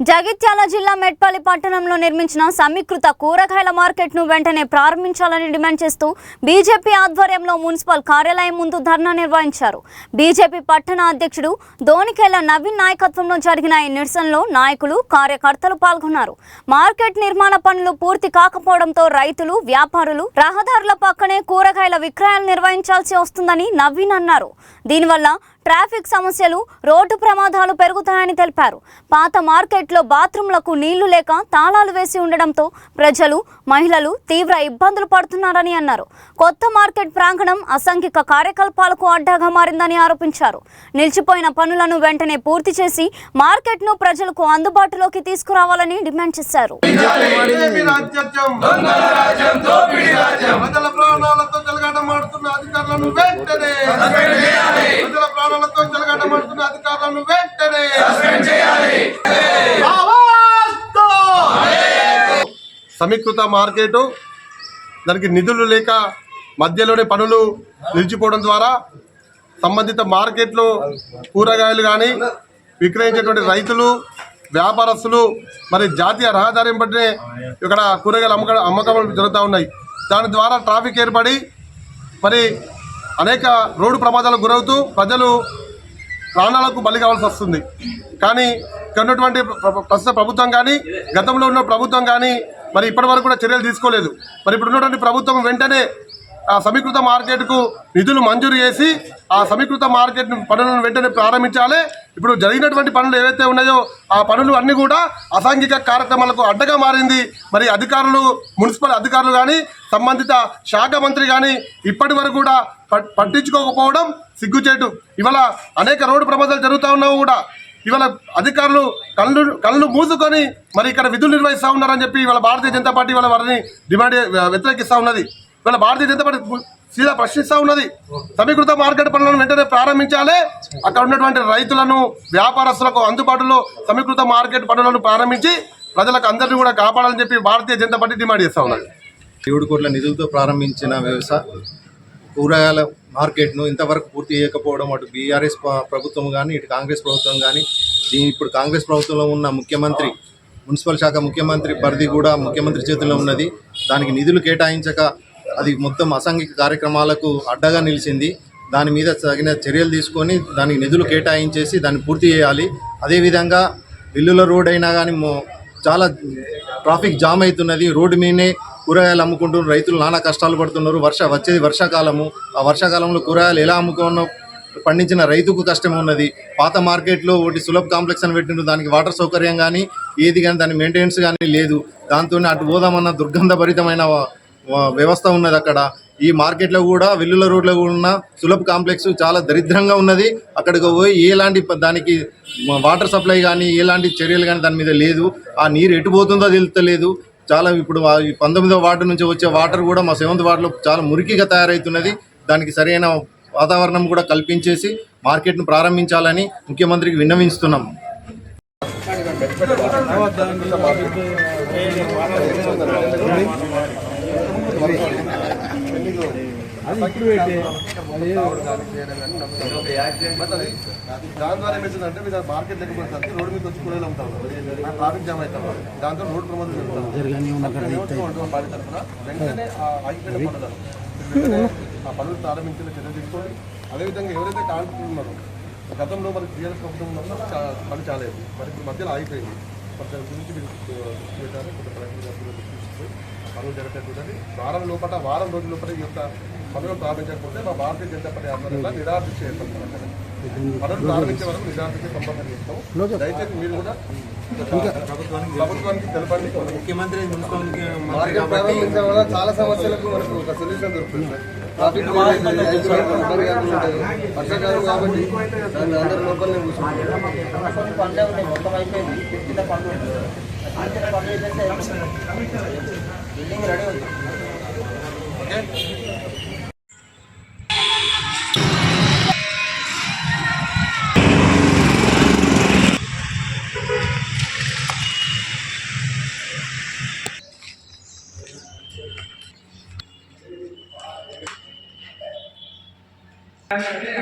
జగిత్యాల జిల్లా మెట్పల్లి పట్టణంలో నిర్మించిన సమీకృత కూరగాయల మార్కెట్ను వెంటనే ప్రారంభించాలని డిమాండ్ చేస్తూ బీజేపీ ఆధ్వర్యంలో మున్సిపల్ కార్యాలయం ముందు ధర్నా నిర్వహించారు. బీజేపీ పట్టణ అధ్యక్షుడు దోనికేల నవీన్ నాయకత్వంలో జరిగిన ఈ నిరసనలో నాయకులు, కార్యకర్తలు పాల్గొన్నారు. మార్కెట్ నిర్మాణ పనులు పూర్తి కాకపోవడంతో రైతులు, వ్యాపారులు రహదారుల పక్కనే కూరగాయల విక్రయాలు నిర్వహించాల్సి వస్తుందని నవీన్ అన్నారు. దీనివల్ల ట్రాఫిక్ సమస్యలు, రోడ్డు ప్రమాదాలు పెరుగుతాయని తెలిపారు. పాత మార్కెట్లో బాత్రూంలకు నీళ్లు లేక తాళాలు వేసి ఉండడంతో ప్రజలు, మహిళలు తీవ్ర ఇబ్బందులు పడుతున్నారని అన్నారు. కొత్త మార్కెట్ ప్రాంగణం అసాంఘిక కార్యకలాపాలకు అడ్డాగా మారిందని ఆరోపించారు. నిలిచిపోయిన పనులను వెంటనే పూర్తి చేసి మార్కెట్ను ప్రజలకు అందుబాటులోకి తీసుకురావాలని డిమాండ్ చేశారు. సమీకృత మార్కెట్ దానికి నిధులు లేక మధ్యలోనే పనులు నిలిచిపోవడం ద్వారా సంబంధిత మార్కెట్లో కూరగాయలు కానీ విక్రయించేటువంటి రైతులు, వ్యాపారస్తులు మరి జాతీయ రహదారి బట్టే ఇక్కడ కూరగాయల అమ్మకాలు జరుగుతూ ఉన్నాయి. దాని ద్వారా ట్రాఫిక్ ఏర్పడి మరి అనేక రోడ్డు ప్రమాదాలకు గురవుతూ ప్రజలు ప్రాణాలకు బలి కావాల్సి వస్తుంది. కానీ ఇక్కడ ఉన్నటువంటి ప్రస్తుత ప్రభుత్వం కానీ, గతంలో ఉన్న ప్రభుత్వం కానీ మరి ఇప్పటి వరకు కూడా చర్యలు తీసుకోలేదు. మరి ఇప్పుడు ఉన్నటువంటి ప్రభుత్వం వెంటనే ఆ సమీకృత మార్కెట్కు నిధులు మంజూరు చేసి ఆ సమీకృత మార్కెట్ పనులను వెంటనే ప్రారంభించాలి. ఇప్పుడు జరిగినటువంటి పనులు ఏవైతే ఉన్నాయో ఆ పనులు అన్నీ కూడా అసాంఘిక కార్యక్రమాలకు అడ్డగా మారింది. మరి అధికారులు, మున్సిపల్ అధికారులు కానీ, సంబంధిత శాఖ మంత్రి కానీ ఇప్పటి వరకు కూడా పట్టించుకోకపోవడం సిగ్గుచేటు. ఇవాళ అనేక రోడ్డు ప్రమాదాలు జరుగుతూ ఉన్నావు కూడా ఇవాళ అధికారులు కళ్ళు మూసుకొని మరి ఇక్కడ విధులు నిర్వహిస్తూ ఉన్నారని చెప్పి ఇవాళ భారతీయ జనతా పార్టీ వాళ్ళ వారిని డిమాండ్ వ్యతిరేకిస్తూ ఉన్నది. ఇవాళ భారతీయ జనతా పార్టీ సీదా ప్రశ్నిస్తూ ఉన్నది. సమీకృత మార్కెట్ పనులను వెంటనే ప్రారంభించాలి. అక్కడ ఉన్నటువంటి రైతులను, వ్యాపారస్తులకు అందుబాటులో సమీకృత మార్కెట్ పనులను ప్రారంభించి ప్రజలకు అందరినీ కూడా కాపాడాలని చెప్పి భారతీయ జనతా పార్టీ డిమాండ్ చేస్తూ ఉన్నది. 7 కోట్ల నిధులతో ప్రారంభించిన వ్యవసాయ కూరగాయల మార్కెట్ను ఇంతవరకు పూర్తి చేయకపోవడం అటు బీఆర్ఎస్ ప్రభుత్వం కానీ, ఇటు కాంగ్రెస్ ప్రభుత్వం కానీ, ఇప్పుడు కాంగ్రెస్ ప్రభుత్వంలో ఉన్న ముఖ్యమంత్రి, మున్సిపల్ శాఖ ముఖ్యమంత్రి పరిధి కూడా ముఖ్యమంత్రి చేతుల్లో ఉన్నది. దానికి నిధులు కేటాయించక అది మొత్తం అసాంఘిక కార్యక్రమాలకు అడ్డగా నిలిచింది. దాని మీద తగిన చర్యలు తీసుకొని దానికి నిధులు కేటాయించేసి దాన్ని పూర్తి చేయాలి. అదేవిధంగా ఇల్లుల రోడ్ అయినా కానీ చాలా ట్రాఫిక్ జామ్ అవుతున్నది. రోడ్డు మీదనే కూరగాయలు అమ్ముకుంటున్నారు రైతులు, నానా కష్టాలు పడుతున్నారు. వచ్చేది వర్షాకాలము. ఆ వర్షాకాలంలో కూరగాయలు ఎలా అమ్ముకున్న పండించిన రైతుకు కష్టం ఉన్నది. పాత మార్కెట్లో ఒకటి సులభ్ కాంప్లెక్స్ అని పెట్టిండ్రు. దానికి వాటర్ సౌకర్యం కానీ ఏది కానీ దాని మెయింటెనెన్స్ కానీ లేదు. దాంతో అటు పోదామన్న దుర్గంధభరితమైన వ్యవస్థ ఉన్నది అక్కడ. ఈ మార్కెట్లో కూడా వెల్లుల రోడ్లో ఉన్న సులభ్ కాంప్లెక్స్ చాలా దరిద్రంగా ఉన్నది. అక్కడికి పోయి ఎలాంటి దానికి వాటర్ సప్లై కానీ ఎలాంటి చర్యలు కానీ దాని మీద లేదు. ఆ నీరు ఎటు పోతుందో తెలుస్తలేదు. చాలా ఇప్పుడు 19వ వార్డు నుంచి వచ్చే వాటర్ కూడా మా 7th వార్డులో చాలా మురికిగా తయారవుతున్నది. దానికి సరైన వాతావరణం కూడా కల్పించేసి మార్కెట్ను ప్రారంభించాలని ముఖ్యమంత్రికి విన్నవిస్తున్నాం. దాని ద్వారా ఏమవుతుందంటే మీరు మార్కెట్ లేకపోతే రోడ్డు మీద వచ్చి కూరగాయలు అమ్ముతాం, ట్రాఫిక్ జామ్ అవుతాం, దాంతో రోడ్డు ప్రమాదం జరుగుతాం. పార్టీ తరఫున వెంటనే ఆగిపోయిన పనులు ఆ పనులు ప్రారంభించిన చర్య తీసుకోండి. అదేవిధంగా ఎవరైతే కాంట్రాక్టర్లు ఉన్నారో గతంలో మనకి టీఆర్ఎస్ ప్రభుత్వం ఉన్నప్పుడు పని చాలేదు, మరి ఇప్పుడు మధ్యలో ఆగిపోయింది. మరి దాని గురించి మీరు పెట్టారు, కొంత ప్రయత్నం పనులు జరగట్లేదు. వారం రోజుల లోపల ఈ యొక్క పనులు ప్రారంభించకపోతే మా భారతీయ జనతా పార్టీ ఆధ్వర్యంలో నిరాదీక్ష ఏర్పడుతున్నాం. పనులు ప్రారంభించే వరకు నిరాదీక్ష కంపల్సరీ చేస్తాం. దయచేసి మీరు కూడా ప్రభుత్వానికి తెలపండి. ముఖ్యమంత్రి మార్కెట్ ప్రారంభించడం వల్ల చాలా సమస్యలకు మనకు ఒక సొల్యూషన్ దొరుకుతుంది. ట్రాఫిక్ వర్షాకాలం కాబట్టి దాన్ని అందరి లోపలనే కూర్చుంటారు. ఓకే.